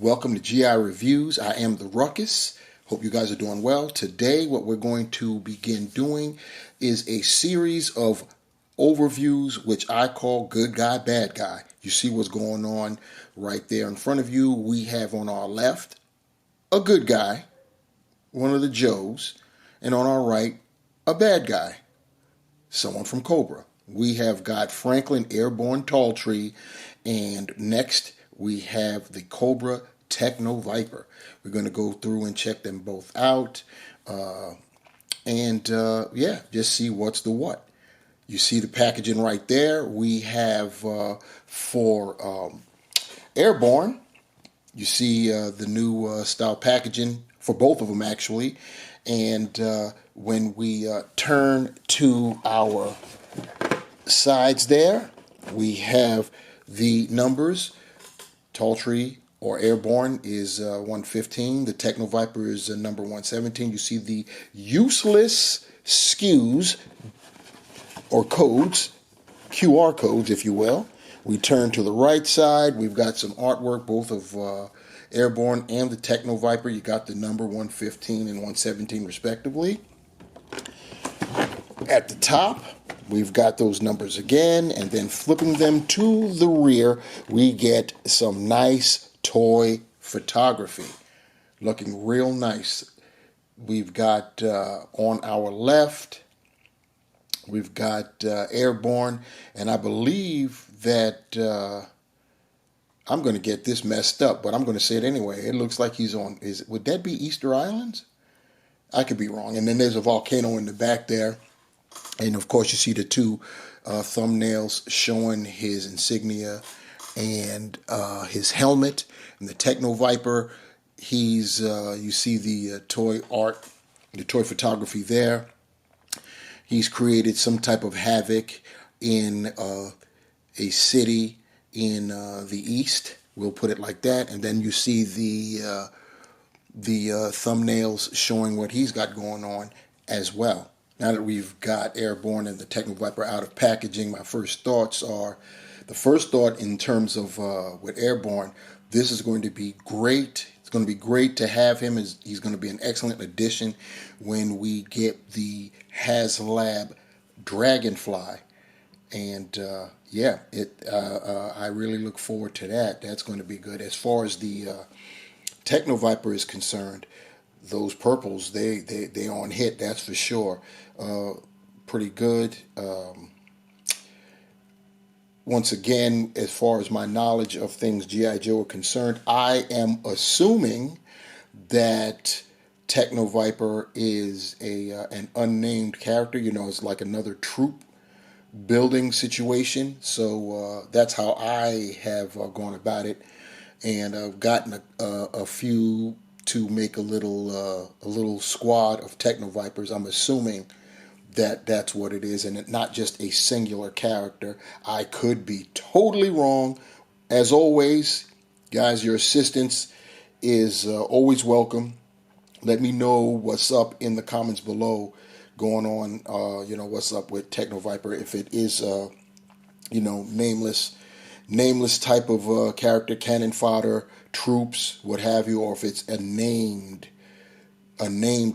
Welcome to GI Reviews. I am the Ruckus. Hope you guys are doing well. Today, what we're going to begin doing is a series of overviews, which I call Good Guy, Bad Guy. You see what's going on right there in front of you. We have on our left a good guy, one of the Joes, and on our right, a bad guy, someone from Cobra. We have got Franklin Airborne Talltree, and next we have the Cobra Techno Viper. We're going to go through and check them both out, and just see what's the what. You see the packaging right there. We have for Airborne, you see the new style packaging for both of them actually, and when we turn to our sides there, we have the numbers. Talltree or Airborne is 115. The Techno Viper is number 117. You see the useless SKUs or codes, QR codes, if you will. We turn to the right side. We've got some artwork, both of Airborne and the Techno Viper. You got the number 115 and 117 respectively. At the top, we've got those numbers again, and then flipping them to the rear, we get some nice toy photography. Looking real nice. We've got on our left, we've got Airborne, and I believe that I'm going to get this messed up, but I'm going to say it anyway. It looks like he's on, would that be Easter Islands? I could be wrong. And then there's a volcano in the back there. And of course, you see the two thumbnails showing his insignia and his helmet. And the Techno Viper, he's you see the toy art, the toy photography there. He's created some type of havoc in a city in the east. We'll put it like that. And then you see the thumbnails showing what he's got going on as well. Now that we've got Airborne and the Techno Viper out of packaging, my first thoughts are, the first thought in terms of with Airborne, this is going to be great. It's going to be great to have him. He's going to be an excellent addition when we get the HasLab Dragonfly. And I really look forward to that. That's going to be good. As far as the Techno Viper is concerned, those purples, they on hit, that's for sure. Pretty good. Once again, as far as my knowledge of things G.I. Joe are concerned, I am assuming that Techno Viper is an unnamed character. You know, it's like another troop building situation. So that's how I have gone about it. And I've gotten a few to make a little squad of Techno Vipers. I'm assuming that that's what it is, and not just a singular character. I could be totally wrong. As always, guys, your assistance is always welcome. Let me know what's up in the comments below going on. What's up with Techno Viper, if it is nameless type of character, cannon fodder, troops, what have you, or if it's a named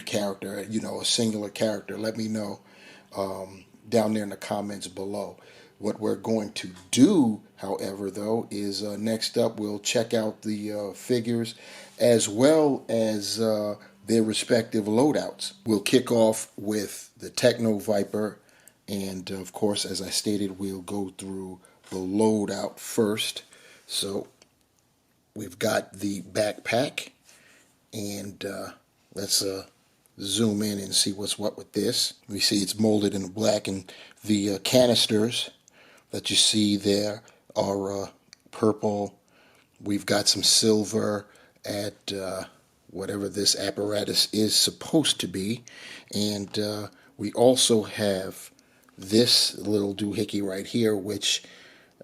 character, a singular character. Let me know down there in the comments below. What we're going to do, however, though, is next up we'll check out the figures as well as their respective loadouts. We'll kick off with the Techno Viper, and of course, as I stated, we'll go through the loadout first. So we've got the backpack, and let's zoom in and see what's what with this. We see it's molded in black, and the canisters that you see there are purple. We've got some silver at whatever this apparatus is supposed to be, and we also have this little doohickey right here, which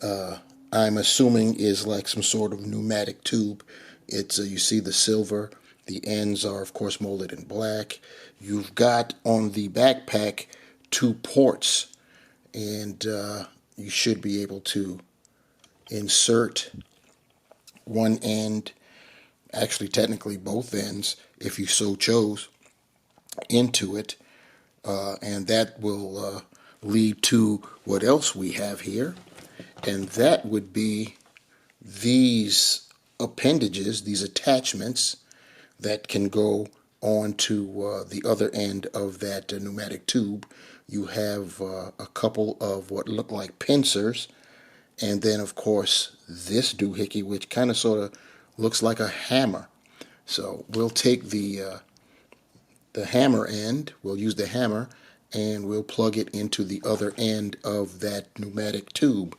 I'm assuming is like some sort of pneumatic tube. It's you see the silver. The ends are, of course, molded in black. You've got on the backpack 2 ports, and you should be able to insert one end actually technically both ends, if you so chose, into it. And that will lead to what else we have here. And that would be these appendages, these attachments that can go on to the other end of that pneumatic tube. You have a couple of what look like pincers, and then of course this doohickey, which kind of sort of looks like a hammer. So we'll take the hammer end, we'll use the hammer, and we'll plug it into the other end of that pneumatic tube.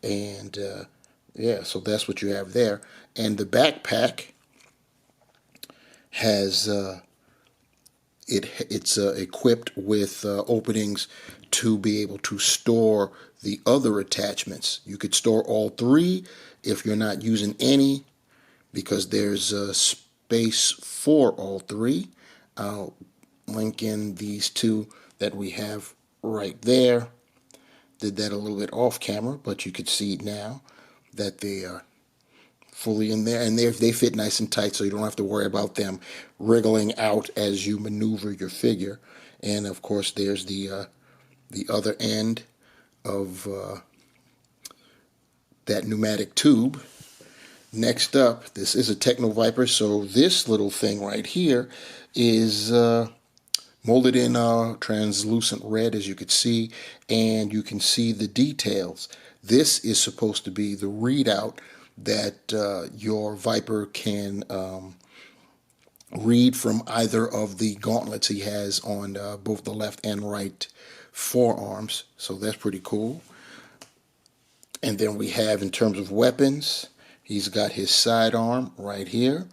And yeah, so that's what you have there. And the backpack has it's equipped with openings to be able to store the other attachments. You could store all three if you're not using any, because there's space for all three. I'll link in these two that we have right there. Did that a little bit off camera, but you could see now that they are fully in there, and they fit nice and tight, so you don't have to worry about them wriggling out as you maneuver your figure. And of course there's the other end of that pneumatic tube. Next up, this is a Techno Viper, so this little thing right here is molded in translucent red, as you can see, and you can see the details. This is supposed to be the readout that your Viper can read from either of the gauntlets he has on both the left and right forearms. So that's pretty cool. And then we have, in terms of weapons, he's got his sidearm right here,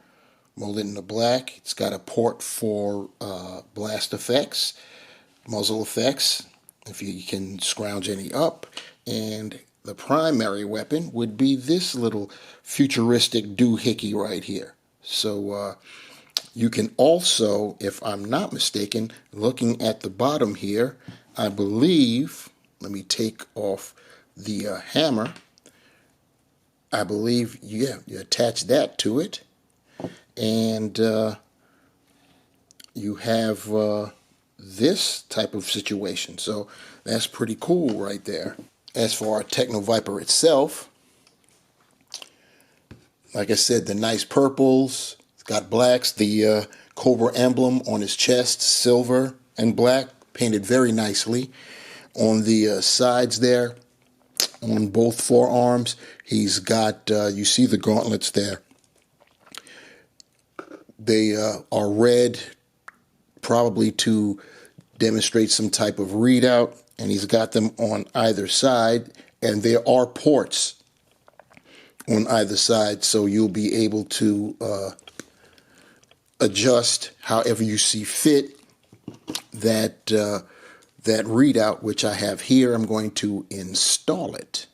molded in the black. It's got a port for blast effects, muzzle effects, if you can scrounge any up. And the primary weapon would be this little futuristic doohickey right here. So you can also, if I'm not mistaken, looking at the bottom here, I believe, let me take off the hammer. I believe, yeah, you attach that to it, and you have this type of situation. So that's pretty cool right there. As for our Techno Viper itself, like I said, the nice purples, it's got blacks, the Cobra emblem on his chest, silver and black, painted very nicely. On the sides there, on both forearms, he's got, you see the gauntlets there. They are red, probably to demonstrate some type of readout, and he's got them on either side, and there are ports on either side, so you'll be able to adjust however you see fit that that readout, which I have here. I'm going to install it.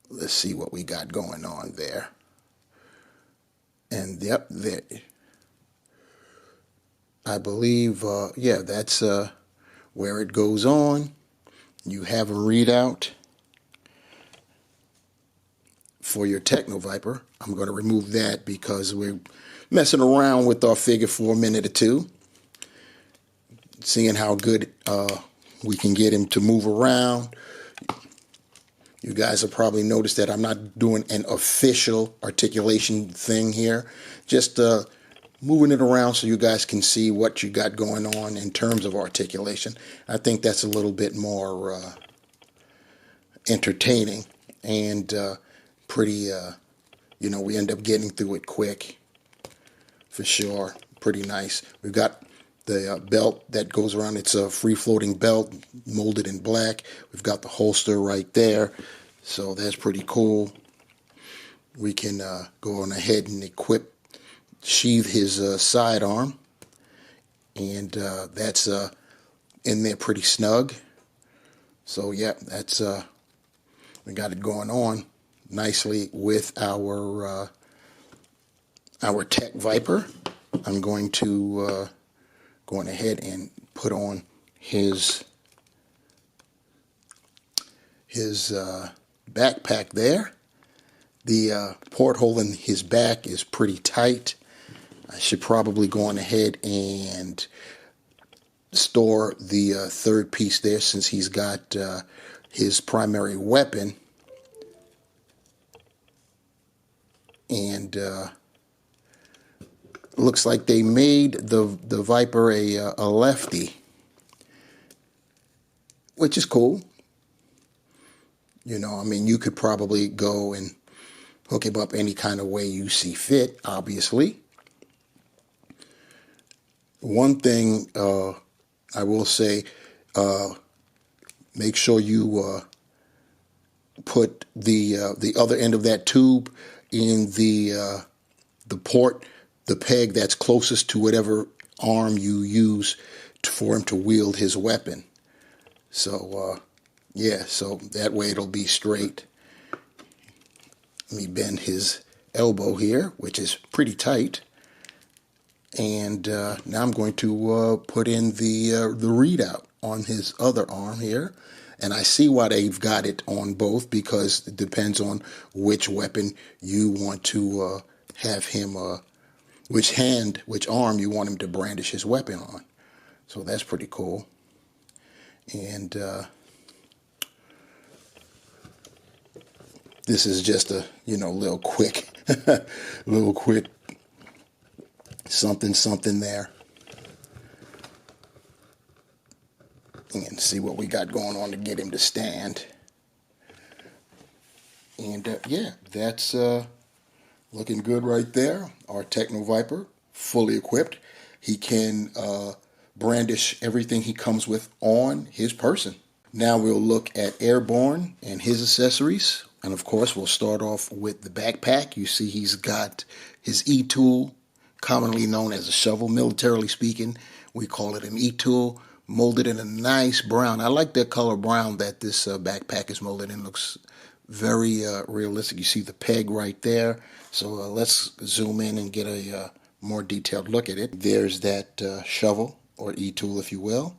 Let's see what we got going on there. And yep, there. I believe, yeah, that's where it goes on. You have a readout for your Techno Viper. I'm going to remove that because we're messing around with our figure for a minute or two, seeing how good we can get him to move around. You guys have probably noticed that I'm not doing an official articulation thing here, just moving it around so you guys can see what you got going on in terms of articulation. I think that's a little bit more entertaining and pretty, you know, we end up getting through it quick for sure. Pretty nice. We've got the belt that goes around. It's a free-floating belt molded in black. We've got the holster right there, so that's pretty cool. We can go on ahead and sheathe his sidearm, and that's in there pretty snug. So yeah, that's we got it going on nicely with our Tech Viper. I'm going to going ahead and put on his backpack there, The porthole in his back is pretty tight. I should probably go on ahead and store the third piece there, since he's got his primary weapon. And looks like they made the Viper a lefty, which is cool. You know, I mean, you could probably go and hook him up any kind of way you see fit, obviously. One thing I will say, make sure you put the other end of that tube in the port, the peg that's closest to whatever arm you use for him to wield his weapon. So yeah, so that way it'll be straight. Let me bend his elbow here, which is pretty tight. And now I'm going to put in the readout on his other arm here. And I see why they've got it on both, because it depends on which weapon you want to have him, which arm you want him to brandish his weapon on. So that's pretty cool. And this is just a, little quick, something there. And see what we got going on to get him to stand. And yeah, that's looking good right there. Our Techno Viper, fully equipped. He can brandish everything he comes with on his person. Now we'll look at Airborne and his accessories. And of course, we'll start off with the backpack. You see he's got his E-tool, commonly known as a shovel. Militarily speaking, we call it an E-tool, molded in a nice brown. I like the color brown that this backpack is molded in. Looks very realistic. You see the peg right there. So let's zoom in and get a more detailed look at it. There's that shovel, or E-tool if you will.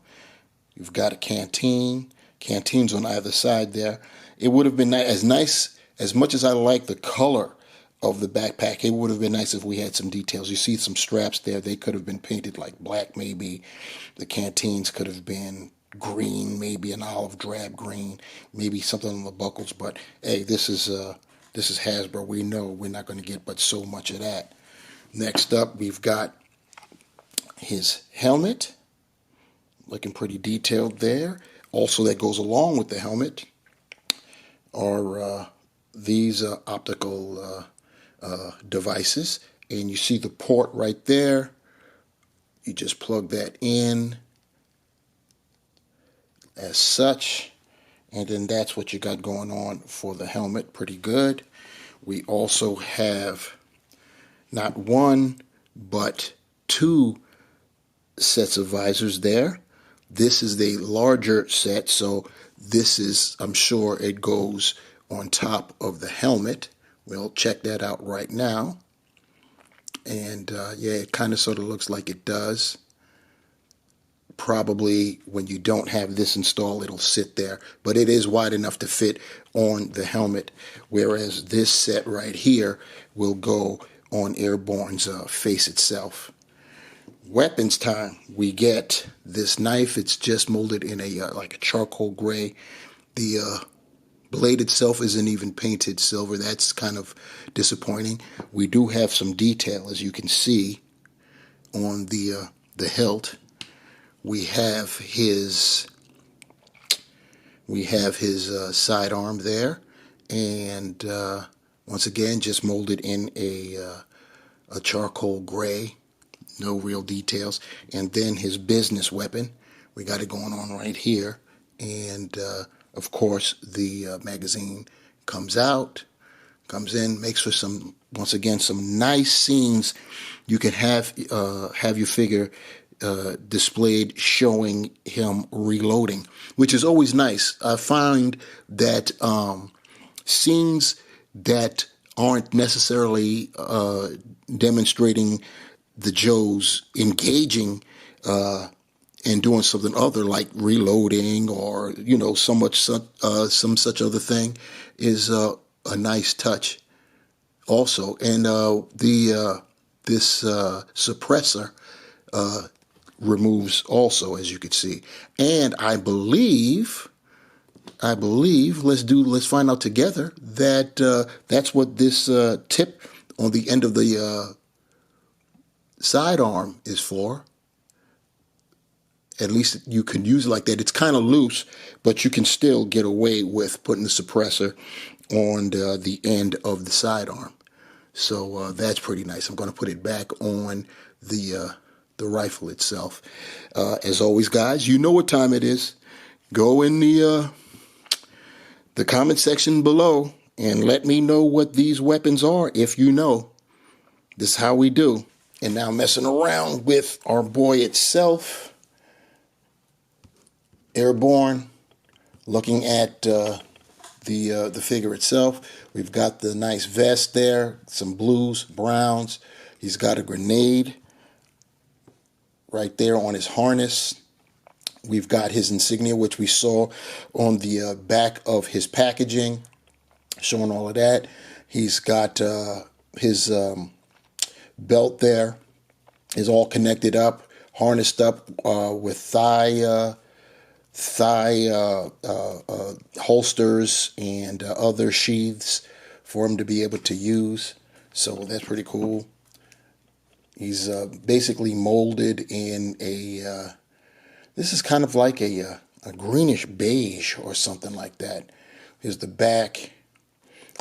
You've got a canteen. Canteens on either side there. It would have been nice as much as I like the color of the backpack. It would have been nice if we had some details. You see some straps there. They could have been painted like black, maybe. The canteens could have been green, maybe an olive drab green, maybe something on the buckles. But hey, this is Hasbro. We know we're not going to get but so much of that. Next up, we've got his helmet, looking pretty detailed there. Also, that goes along with the helmet are these optical devices, and you see the port right there. You just plug that in as such, and then that's what you got going on for the helmet. Pretty good. We also have not one but two sets of visors there. This is the larger set, so this is, I'm sure it goes on top of the helmet. We'll check that out right now. And yeah, it kind of sort of looks like it does. Probably when you don't have this installed, it'll sit there. But it is wide enough to fit on the helmet, whereas this set right here will go on Airborne's face itself. Weapons time. We get this knife. It's just molded in a like a charcoal gray. The blade itself isn't even painted silver. That's kind of disappointing. We do have some detail, as you can see, on the hilt. We have his sidearm there, and once again, just molded in a charcoal gray. No real details. And then his business weapon. We got it going on right here. And, of course, the magazine comes out, comes in, makes for some, once again, some nice scenes. You can have your figure displayed showing him reloading, which is always nice. I find that scenes that aren't necessarily demonstrating the Joes engaging and doing something other like reloading or some such other thing is a nice touch. also, and this suppressor removes also, as you can see. And I believe, let's find out together that that's what this tip on the end of the sidearm is for. At least you can use it like that. It's kind of loose, but you can still get away with putting the suppressor on the end of the sidearm. So that's pretty nice. I'm going to put it back on the rifle itself. As always, guys, you know what time it is. Go in the comment section below and let me know what these weapons are if you know. This is how we do. And now messing around with our boy itself. Airborne, looking at the figure itself. We've got the nice vest there, some blues, browns. He's got a grenade right there on his harness. We've got his insignia, which we saw on the back of his packaging, showing all of that. He's got his belt there, is all connected up, harnessed up with thigh holsters and other sheaths for him to be able to use. So that's pretty cool. He's basically molded in a, this is kind of like a greenish beige or something like that. Here's the back,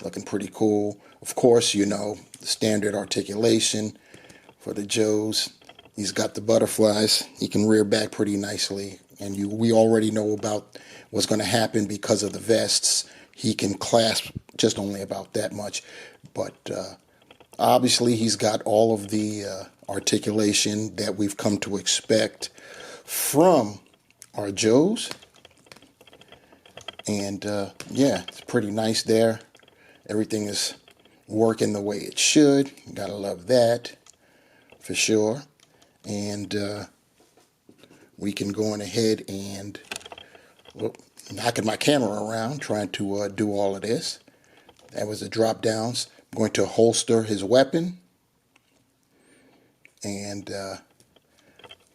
looking pretty cool. Of course, you know, the standard articulation for the Joes. He's got the butterflies. He can rear back pretty nicely. And we already know about what's going to happen because of the vests. He can clasp just only about that much. But obviously he's got all of the articulation that we've come to expect from our Joes. And yeah, it's pretty nice there. Everything is working the way it should. Gotta love that for sure. And we can go on ahead and knocking my camera around trying to do all of this. That was the drop downs. I'm going to holster his weapon, and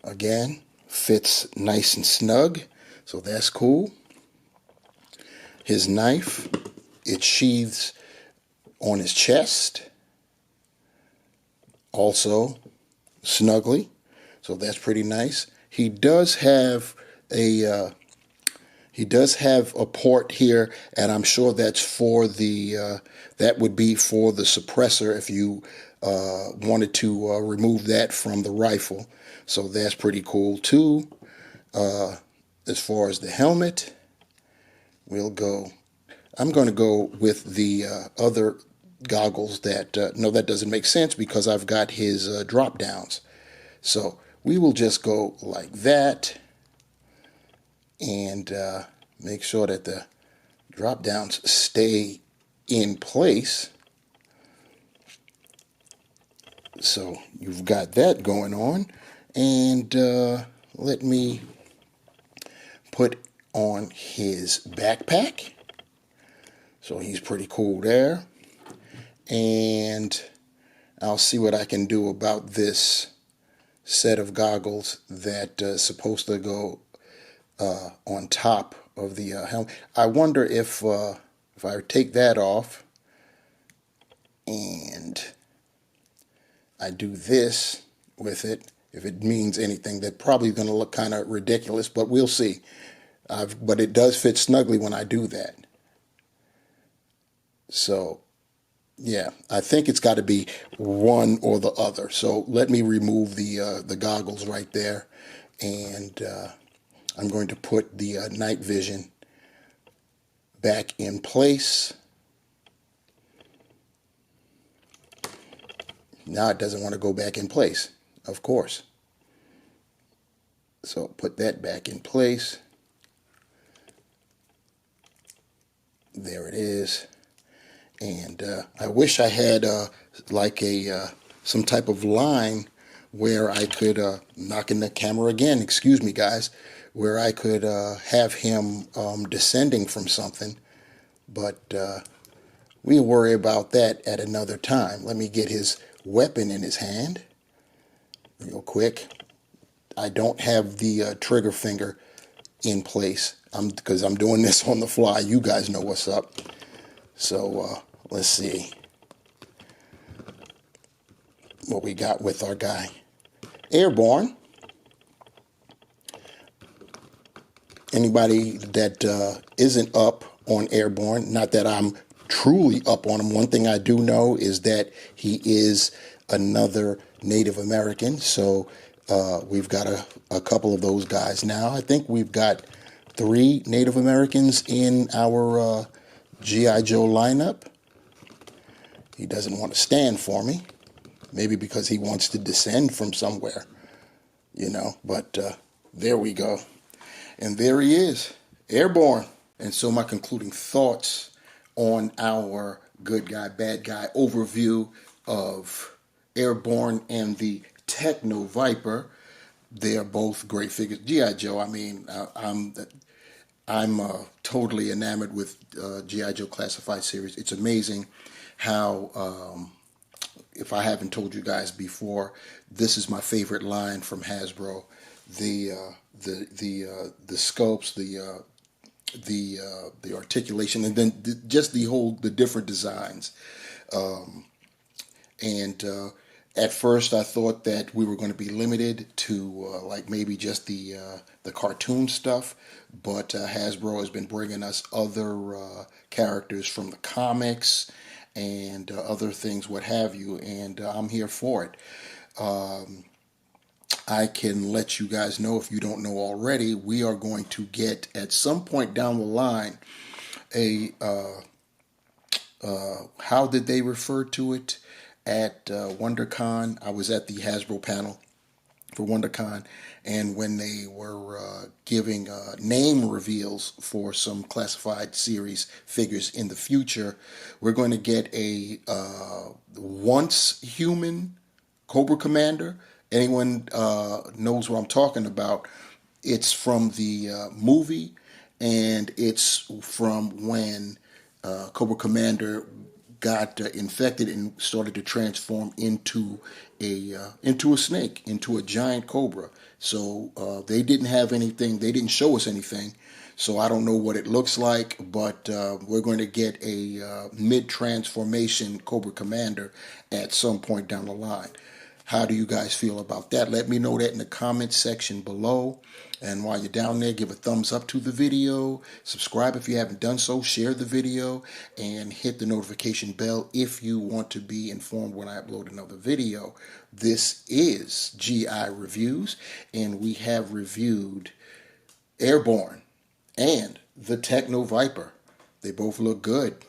again, fits nice and snug, so that's cool. His knife, it sheaths on his chest, also snugly, so that's pretty nice. He does have a port here, and I'm sure that's for the that would be for the suppressor if you wanted to remove that from the rifle. So that's pretty cool too. As far as the helmet, I'm going to go with the other goggles that no, that doesn't make sense because I've got his drop downs. So we will just go like that and make sure that the drop downs stay in place. So you've got that going on. And let me put on his backpack. So he's pretty cool there. And I'll see what I can do about this set of goggles that is supposed to go on top of the helmet. I wonder if I take that off and I do this with it, if it means anything. That's probably going to look kind of ridiculous, but we'll see. But it does fit snugly when I do that. So yeah, I think it's got to be one or the other. So let me remove the goggles right there, and I'm going to put the night vision back in place. Now it doesn't want to go back in place, of course. So put that back in place. There it is. And I wish I had like some type of line where I could knock in the camera again. Excuse me, guys. Where I could have him descending from something, but We'll worry about that at another time. Let me get his weapon in his hand real quick. I don't have the trigger finger in place because I'm doing this on the fly. You guys know what's up. So let's see what we got with our guy. Airborne. Anybody that isn't up on Airborne, not that I'm truly up on him, one thing I do know is that he is another Native American. So we've got a couple of those guys now. I think we've got 3 Native Americans in our G.I. Joe lineup. He doesn't want to stand for me. Maybe because he wants to descend from somewhere, you know. But there we go. And there he is, Airborne. And so my concluding thoughts on our good guy, bad guy overview of Airborne and the Techno Viper. They are both great figures. G.I. Joe, I mean, I'm totally enamored with G.I. Joe Classified series. It's amazing how, if I haven't told you guys before, this is my favorite line from Hasbro. The sculpts, the articulation, and then just the different designs. At first, I thought that we were going to be limited to like maybe just the cartoon stuff, but Hasbro has been bringing us other characters from the comics and other things, what have you, and I'm here for it. I can let you guys know, if you don't know already, we are going to get at some point down the line a how did they refer to it at WonderCon? I was at the Hasbro panel for WonderCon, and when they were giving name reveals for some classified series figures in the future, we're going to get a once human Cobra Commander. Anyone knows what I'm talking about? It's from the movie, and it's from when Cobra Commander got infected and started to transform into a snake, into a giant cobra. So they didn't have anything. They didn't show us anything. So I don't know what it looks like, but we're going to get a mid-transformation Cobra Commander at some point down the line. How do you guys feel about that? Let me know that in the comments section below. And while you're down there, give a thumbs up to the video. Subscribe if you haven't done so. Share the video. And hit the notification bell if you want to be informed when I upload another video. This is GI Reviews. And we have reviewed Airborne and the Techno Viper. They both look good.